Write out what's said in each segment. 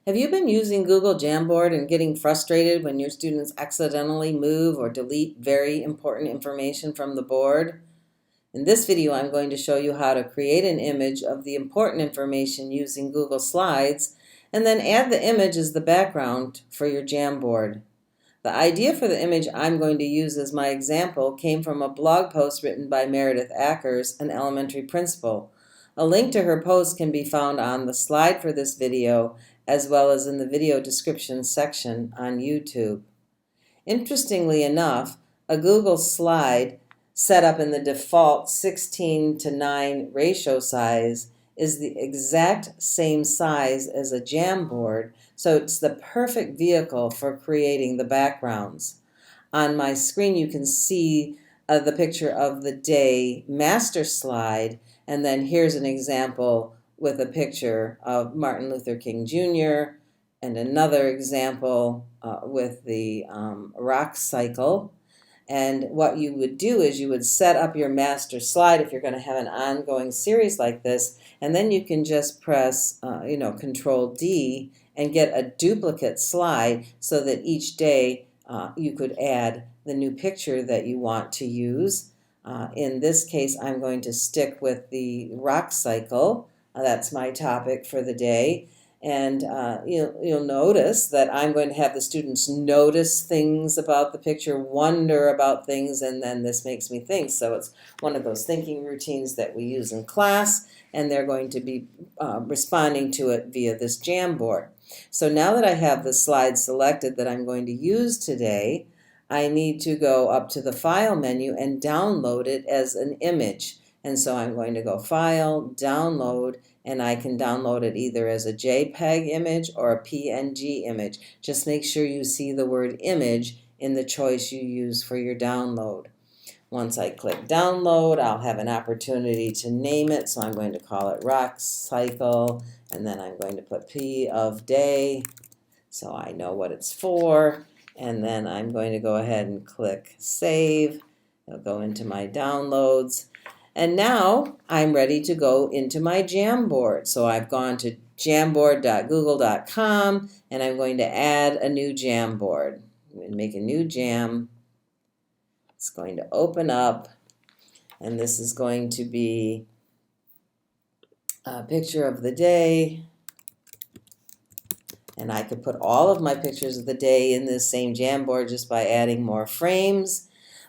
Have you been using Google Jamboard and getting frustrated when your students accidentally move or delete very important information from the board? In this video, I'm going to show you how to create an image of the important information using Google Slides, and then add the image as the background for your Jamboard. The idea for the image I'm going to use as my example came from a blog post written by Merideth Akers, an elementary principal. A link to her post can be found on the slide for this video, as well as in the video description section on YouTube. Interestingly enough, a Google slide set up in the default 16:9 ratio size is the exact same size as a Jamboard, so it's the perfect vehicle for creating the backgrounds. On my screen you can see the picture of the day master slide, and then here's an example with a picture of Martin Luther King Jr., and another example with the rock cycle. And what you would do is you would set up your master slide if you're going to have an ongoing series like this, and then you can just press Control D and get a duplicate slide so that each day you could add the new picture that you want to use. In this case, I'm going to stick with the rock cycle. That's my topic for the day. And you'll notice that I'm going to have the students notice things about the picture, wonder about things, and then this makes me think. So it's one of those thinking routines that we use in class, and they're going to be responding to it via this Jamboard. So now that I have the slide selected that I'm going to use today, I need to go up to the File menu and download it as an image. And so I'm going to go File, Download, and I can download it either as a JPEG image or a PNG image. Just make sure you see the word image in the choice you use for your download. Once I click download, I'll have an opportunity to name it. So I'm going to call it Rock Cycle, and then I'm going to put P of day so I know what it's for. And then I'm going to go ahead and click Save. It'll go into my downloads. And now I'm ready to go into my Jamboard. So I've gone to jamboard.google.com, and I'm going to add a new Jamboard. I'm going to make a new jam. It's going to open up, and this is going to be a picture of the day. And I could put all of my pictures of the day in this same Jamboard just by adding more frames.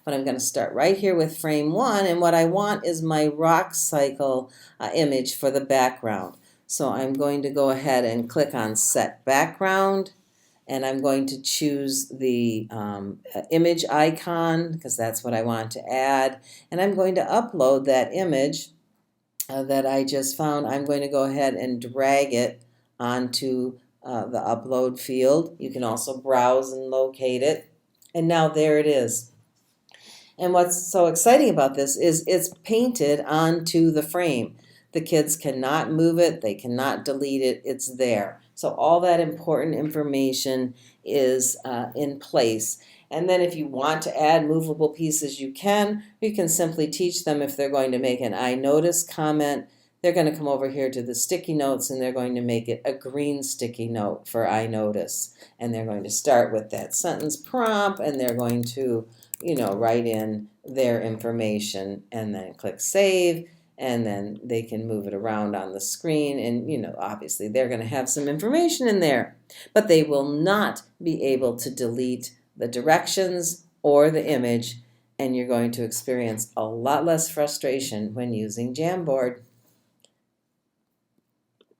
But I'm going to start right here with frame 1, and what I want is my rock cycle image for the background. So I'm going to go ahead and click on Set Background, and I'm going to choose the image icon because that's what I want to add, and I'm going to upload that image that I just found. I'm going to go ahead and drag it onto the upload field. You can also browse and locate it, and now there it is. And what's so exciting about this is it's painted onto the frame. The kids cannot move it, they cannot delete it, it's there. So all that important information is in place. And then if you want to add movable pieces, you can simply teach them if they're going to make an I notice comment. They're going to come over here to the sticky notes, and they're going to make it a green sticky note for I notice. And they're going to start with that sentence prompt, and they're going to write in their information, and then click Save, and then they can move it around on the screen, and obviously they're going to have some information in there, but they will not be able to delete the directions or the image, and you're going to experience a lot less frustration when using Jamboard.